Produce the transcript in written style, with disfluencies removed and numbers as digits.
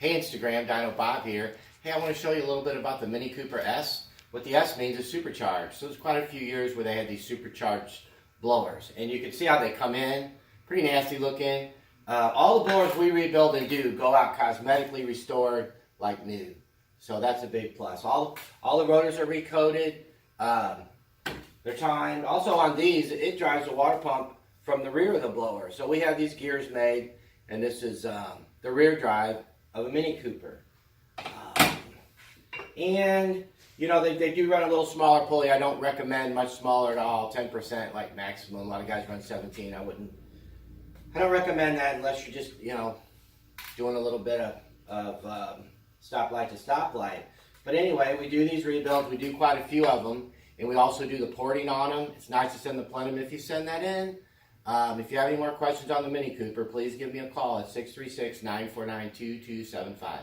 Hey Instagram, Dino Bob here. Hey, I want to show you a little bit about the Mini Cooper S. What the S means is supercharged. So there's quite a few years where they had these supercharged blowers. And you can see how they come in. Pretty nasty looking. All the blowers we rebuild and do go out cosmetically restored like new. So that's a big plus. All the rotors are recoated. They're timed. Also on these, it drives the water pump from the rear of the blower. So we have these gears made, and this is the rear drive of a Mini Cooper. And, you know, they do run a little smaller pulley. I don't recommend much smaller at all, 10% like maximum. A lot of guys run 17. I don't recommend that unless you're just, you know, doing a little bit of stoplight to stoplight. But anyway, we do these rebuilds. We do quite a few of them. And we also do the porting on them. It's nice to send the plenum if you send that in. If you have any more questions on the Mini Cooper, please give me a call at 636-949-2275.